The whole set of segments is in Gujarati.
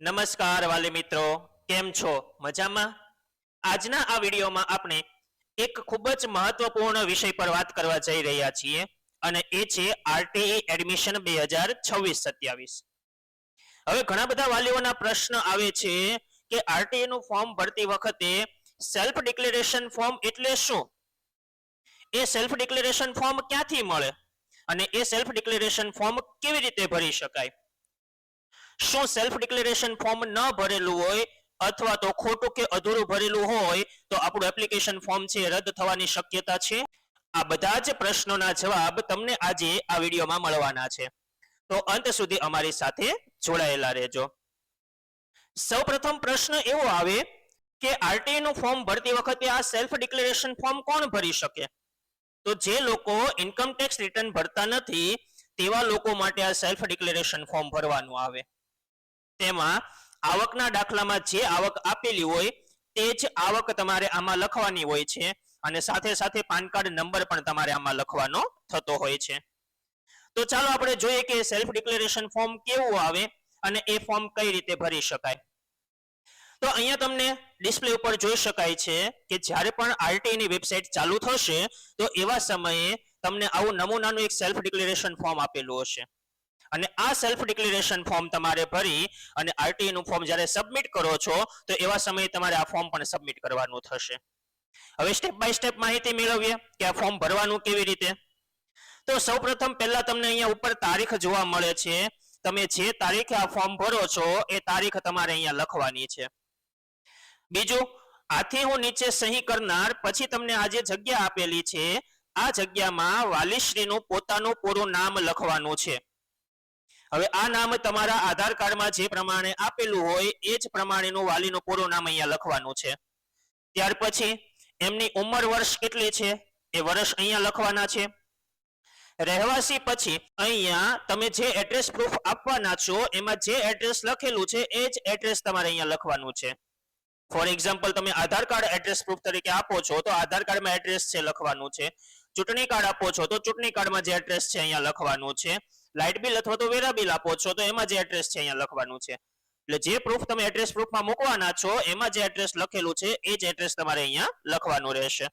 નમસ્કાર વાલી મિત્રો, કેમ છો? મજામાં? આજના આ વિડીયોમાં આપણે એક ખૂબ જ મહત્વપૂર્ણ વિષય પર વાત કરવા જઈ રહ્યા છીએ અને એ છે આરટીઈ એડમિશન 2026-27. હવે ઘણા બધા વાલીઓના પ્રશ્ન આવે છે કે આરટીઈ નું ફોર્મ ભરતી વખતે સેલ્ફ ડિક્લેરેશન ફોર્મ એટલે શું? એ સેલ્ફ ડિક્લેરેશન ફોર્મ ક્યાંથી મળે અને એ સેલ્ફ ડિક્લેરેશન ફોર્મ કેવી રીતે ભરી શકાય? શું સેલ્ફ ડિક્લેરેશન ફોર્મ ન ભરેલું હોય અથવા તો ખોટું કે અધૂરું ભરેલું હોય તો આપણું એપ્લિકેશન ફોર્મ છે રદ થવાની શક્યતા છે? આ બધા જ પ્રશ્નોના જવાબ તમને આજે આ વિડીયોમાં મળવાના છે, તો અંત સુધી અમારી સાથે જોડાયેલા રહેજો. સૌપ્રથમ પ્રશ્ન એવો આવે કે આરટીઈ નું ફોર્મ ભરતી વખતે આ સેલ્ફ ડિક્લેરેશન ફોર્મ કોણ ભરી શકે? તો જે લોકો ઇન્કમ ટેક્સ રિટર્ન ભરતા નથી તેવા લોકો માટે આ સેલ્ફ ડિક્લેરેશન ફોર્મ ભરવાનું આવે. તેમાં આવકના દાખલામાં જે આવક આપેલી હોય તે જ આવક તમારે આમાં લખવાની હોય છે અને સાથે સાથે પાન કાર્ડ નંબર પણ તમારે આમાં લખવાનો થતો હોય છે. તો ચાલો આપણે જોઈએ કે સેલ્ફ ડિક્લેરેશન ફોર્મ કેવું આવે અને એ ફોર્મ કઈ રીતે ભરી શકાય. તો અહીંયા તમને ડિસ્પ્લે ઉપર જોઈ શકાય છે કે જ્યારે પણ આરટીઈ ની વેબસાઇટ ચાલુ થશે તો એવા સમયે તમને આવું નમૂનાનું એક સેલ્ફ ડિક્લેરેશન ફોર્મ આપેલું હશે અને આ સેલ્ફ ડિક્લેરેશન ફોર્મ તમારે ભરી અને આરટીઈ નું ફોર્મ જ્યારે સબમિટ કરો છો તો એવા સમયે તમારે આ ફોર્મ પણ સબમિટ કરવાનું થશે. હવે સ્ટેપ બાય સ્ટેપ માહિતી મેળવીએ કે આ ફોર્મ ભરવાનું કેવી રીતે. તો સૌપ્રથમ પહેલા તમને અહીંયા ઉપર તારીખ જોવા મળે છે. તમે જે તારીખે આ ફોર્મ ભરો છો એ તારીખ તમારે અહીંયા લખવાની છે. બીજું, આથી હું નીચે સહી કરનાર, પછી તમને આ જે જગ્યા આપેલી છે આ જગ્યામાં વાલીશ્રીનું પોતાનું પૂરું નામ લખવાનું છે. હવે આ નામ તમારા આધાર કાર્ડમાં જે પ્રમાણે આપેલું હોય એ જ પ્રમાણેનું વાલીનું પૂરું નામ અહીંયા લખવાનું છે. ત્યાર પછી એમની ઉંમર વર્ષ કેટલી છે એ વર્ષ અહીંયા લખવાના છે. રહેવાસી પછી અહીંયા તમે જે એડ્રેસ પ્રૂફ આપવાના છો એમાં જે એડ્રેસ લખેલું છે એ જ એડ્રેસ તમારે અહીંયા લખવાનું છે. ફોર એક્ઝામ્પલ, તમે આધાર કાર્ડ એડ્રેસ પ્રૂફ તરીકે આપો છો તો આધાર કાર્ડમાં એડ્રેસ છે લખવાનું છે. ચૂંટણી કાર્ડ આપો છો તો ચૂંટણી કાર્ડમાં જે એડ્રેસ છે અહીંયા લખવાનું છે. લાઇટ બિલ અથવા તો વેરા બિલ આપો છો તો એમાં જે એડ્રેસ છે અહીંયા લખવાનું છે. એટલે જે પ્રૂફ તમે એડ્રેસ પ્રૂફમાં મૂકવાના છો એમાં જે એડ્રેસ લખેલું છે એ જ એડ્રેસ તમારે અહીંયા લખવાનું રહેશે.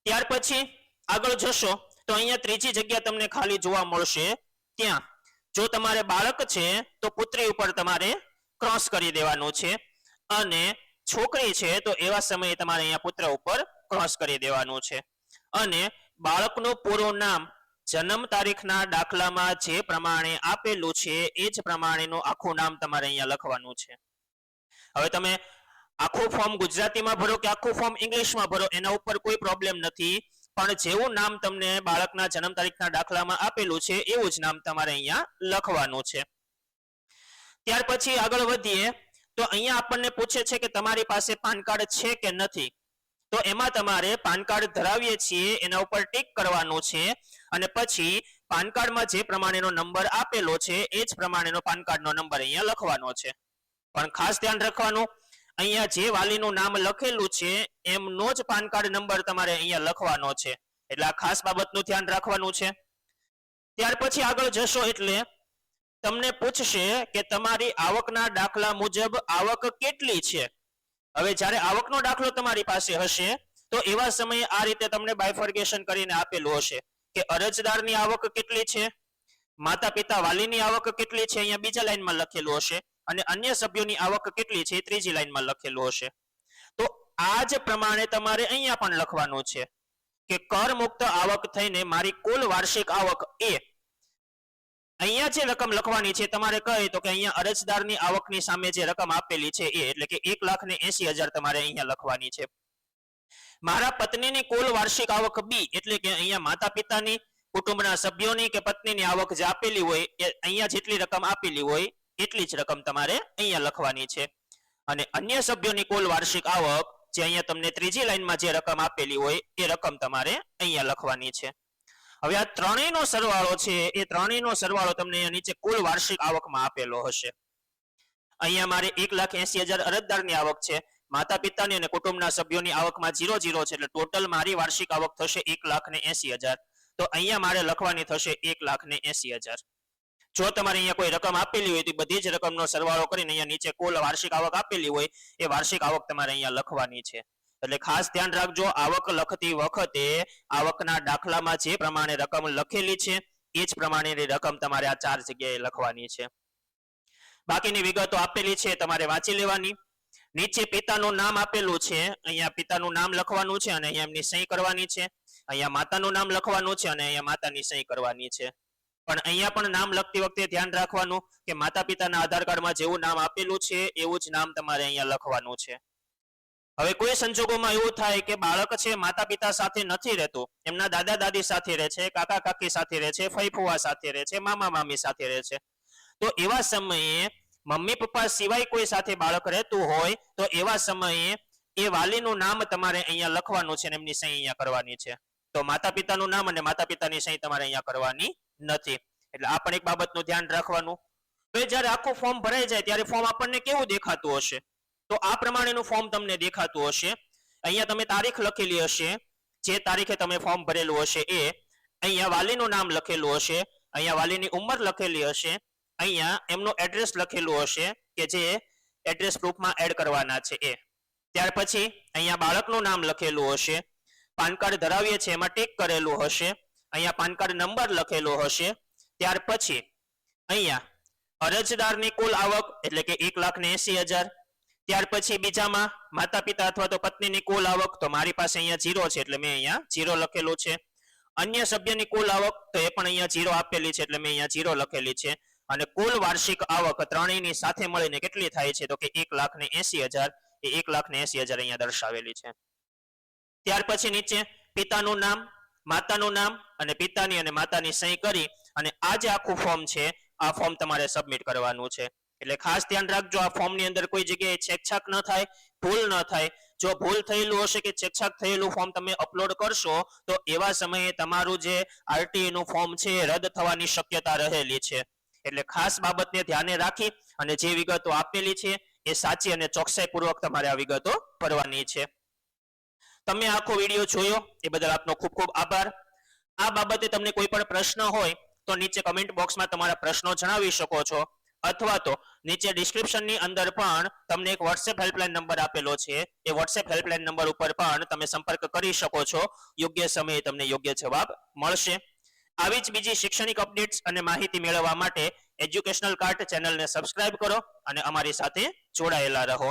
ત્યાર પછી આગળ જશો તો અહીંયા ત્રીજી જગ્યા તમને ખાલી જોવા મળશે. ત્યાં જો તમારે બાળક છે તો પુત્રી ઉપર તમારે ક્રોસ કરી દેવાનું છે અને છોકરી છે તો એવા સમયે તમારે અહીંયા પુત્ર ઉપર ક્રોસ કરી દેવાનું છે. અને બાળકનું પૂરું નામ જન્મ તારીખના દાખલામાં જે પ્રમાણે આપેલું છે એ જ પ્રમાણેનું આખું નામ તમારે અહીંયા લખવાનું છે. હવે તમે આખું ફોર્મ ગુજરાતીમાં ભરો કે આખું ફોર્મ ઇંગ્લિશમાં ભરો એના ઉપર કોઈ પ્રોબ્લેમ નથી, પણ જેવું નામ તમને બાળકના જન્મ તારીખના દાખલામાં આપેલું છે એવું જ નામ તમારે અહીંયા લખવાનું છે. ત્યાર પછી આગળ વધીએ તો અહીંયા આપણને પૂછે છે કે તમારી પાસે પાન કાર્ડ છે કે નથી. તો એમાં તમારે પાન કાર્ડ ધરાવીએ છીએ એના ઉપર ટીક કરવાનું છે અને પછી પાન કાર્ડમાં જે પ્રમાણેનો નંબર આપેલો છે એ જ પ્રમાણેનો પાન કાર્ડનો નંબર અહીંયા લખવાનો છે. પણ ખાસ ધ્યાન રાખવાનું, અહીંયા જે વાલીનું નામ લખેલું છે એમનો જ પાન કાર્ડ નંબર તમારે અહીંયા લખવાનો છે. એટલે આ ખાસ બાબતનું ધ્યાન રાખવાનું છે. ત્યાર પછી આગળ જશો એટલે તમને પૂછશે કે તમારી આવકના દાખલા મુજબ આવક કેટલી છે. હવે જ્યારે આવકનો દાખલો તમારી પાસે હશે તો એવા સમયે આ રીતે તમને બાયફર્ગેશન કરીને આપેલું હશે કે અરજદારની આવક કેટલી છે, માતા પિતા વાલીની આવક કેટલી છે અહીંયા બીજા લાઈનમાં લખેલું હશે અને અન્ય સભ્યોની આવક કેટલી છે એ ત્રીજી લાઈનમાં લખેલું હશે. તો આ જ પ્રમાણે તમારે અહીંયા પણ લખવાનું છે કે કર મુક્ત આવક થઈને મારી કુલ વાર્ષિક આવક એ. અહીંયા જે રકમ લખવાની છે તમારે કહે તો કે અહીંયા અરજદારની આવકની સામે જે રકમ આપેલી છે એ, એટલે કે 1,80,000 તમારે અહીંયા લખવાની છે. મારા પત્નીની કુલ વાર્ષિક આવક બી, એટલે કે અહીંયા માતા પિતાની, કુટુંબના સભ્યોની કે પત્નીની આવક જે આપેલી હોય એ અહીંયા જેટલી રકમ આપેલી હોય એટલી જ રકમ તમારે અહીંયા લખવાની છે. અને અન્ય સભ્યોની કુલ વાર્ષિક આવક જે અહીંયા તમને ત્રીજી લાઈનમાં જે રકમ આપેલી હોય એ રકમ તમારે અહીંયા લખવાની છે. હવે આ ત્રણેયનો સરવાળો છે એ ત્રણેયનો સરવાળો તમને નીચે કુલ વાર્ષિક આવકમાં આપેલો હશે. અહીંયા મારે 1,80,000 અરજદારની આવક છે, માતા પિતાની અને કુટુંબના સભ્યોની આવકમાં 0,0 છે, એટલે ટોટલ મારી વાર્ષિક આવક થશે 1,80,000. તો અહીંયા મારે લખવાની થશે 1,80,000. જો તમારે અહીંયા કોઈ રકમ આપેલી હોય તો બધી જ રકમનો સરવાળો કરીને અહીંયા નીચે કુલ વાર્ષિક આવક આપેલી હોય એ વાર્ષિક આવક તમારે અહીંયા લખવાની છે. એટલે ખાસ ધ્યાન રાખજો, આવક લખતી વખતે આવકના દાખલામાં જે પ્રમાણે રકમ લખેલી છે એ જ પ્રમાણેની રકમ તમારે આ 4 જગ્યાએ લખવાની છે. બાકીની વિગતો આપેલી છે તમારે વાંચી લેવાની. નીચે પિતાનું નામ આપેલું છે, અહીંયા પિતાનું નામ લખવાનું છે અને અહીંયા એમની સહી કરવાની છે. અહીંયા માતાનું નામ લખવાનું છે અને અહીંયા માતાની સહી કરવાની છે. પણ અહીંયા પણ નામ લખતી વખતે ધ્યાન રાખવાનું કે માતા પિતાના આધાર કાર્ડમાં જેવું નામ આપેલું છે એવું જ નામ તમારે અહીંયા લખવાનું છે. હવે કોઈ સંજોગોમાં એવું થાય કે બાળક છે માતા પિતા સાથે નથી રહેતું, એમના દાદા દાદી સાથે રહે છે, કાકા કાકી સાથે રહે છે, ફઈ ફુવા સાથે રહે છે, મામા મામી સાથે રહે છે, તો એવા સમયે મમ્મી પપ્પા સિવાય કોઈ સાથે બાળક રહેતું હોય તો એવા સમયે એ વાલીનું નામ તમારે અહીંયા લખવાનું છે અને એમની સહી અહીંયા કરવાની છે. તો માતા પિતાનું નામ અને માતા પિતાની સહી તમારે અહીંયા કરવાની નથી. એટલે આ પણ એક બાબતનું ધ્યાન રાખવાનું. તો જ્યારે આખું ફોર્મ ભરાઈ જાય ત્યારે ફોર્મ આપણને કેવું દેખાતું હશે? તો આ પ્રમાણેનું ફોર્મ તમને દેખાતું હશે. અહીંયા તમે તારીખ લખેલી હશે, જે તારીખે તમે ફોર્મ ભરેલું હશે એ. અહીંયા વાલીનું નામ લખેલું હશે, અહીંયા વાલીની ઉંમર લખેલી હશે, અહીંયા એમનું એડ્રેસ લખેલું હશે કે જે એડ્રેસ પ્રૂફમાં એડ કરવાના છે એ. ત્યાર પછી અહીંયા બાળકનું નામ લખેલું હશે, પાન કાર્ડ ધરાવીએ છીએ એમાં ટીક કરેલું હશે, અહીંયા પાન કાર્ડ નંબર લખેલો હશે. ત્યાર પછી અહીંયા અરજદારની કુલ આવક એટલે કે 1,80,000. ત્યાર પછી બીજામાં માતા પિતા અથવા તો પત્નીની કુલ આવક, તો મારી પાસે અહીંયા 0 છે એટલે મેં અહીંયા 0 લખેલું છે. અન્ય સભ્યની કુલ આવક તો એ પણ અહીંયા 0 આપેલી છે એટલે મેં અહીંયા 0 લખેલી છે. અને કુલ વાર્ષિક આવક ત્રણેયની સાથે મળીને કેટલી થાય છે તો કે 1,80,000. એ 1,80,000 અહીંયા દર્શાવેલી છે. ત્યાર પછી નીચે પિતાનું નામ, માતાનું નામ અને પિતાની અને માતાની સહી કરી અને આ જે આખું ફોર્મ છે આ ફોર્મ તમારે સબમિટ કરવાનું છે. એટલે ખાસ ધ્યાન રાખજો આ ફોર્મની અંદર કોઈ જગ્યાએ છેકછાક ન થાય, ભૂલ ન થાય. જો ભૂલ થયેલું હશે કે છેકછાક થયેલું ફોર્મ તમે અપલોડ કરશો તો એવા સમયે તમારું જે આરટીઈ નું ફોર્મ છે એ રદ થવાની શક્યતા રહેલી છે. એટલે ખાસ બાબતને ધ્યાને રાખી અને જે વિગતો આપેલી છે એ સાચી અને ચોકસાઈપૂર્વક તમારે આ વિગતો ભરવાની છે. તમે આખો વિડીયો જોયો એ બદલ આપનો ખૂબ ખૂબ આભાર. આ બાબતે તમને કોઈ પણ પ્રશ્ન હોય તો નીચે કમેન્ટ બોક્સમાં તમારા પ્રશ્નો જણાવી શકો છો, અથવા તો નીચે ડિસ્ક્રિપ્શનની અંદર પણ તમને એક વોટ્સએપ હેલ્પલાઇન નંબર આપેલો છે, એ વોટ્સએપ હેલ્પલાઇન નંબર ઉપર પણ તમે સંપર્ક કરી શકો છો. યોગ્ય સમયે તમને યોગ્ય જવાબ મળશે. આવી જ બીજી શૈક્ષણિક અપડેટ્સ અને માહિતી મેળવવા માટે એજ્યુકેશનલ કાર્ટ ચેનલને સબસ્ક્રાઇબ કરો અને અમારી સાથે જોડાયેલા રહો.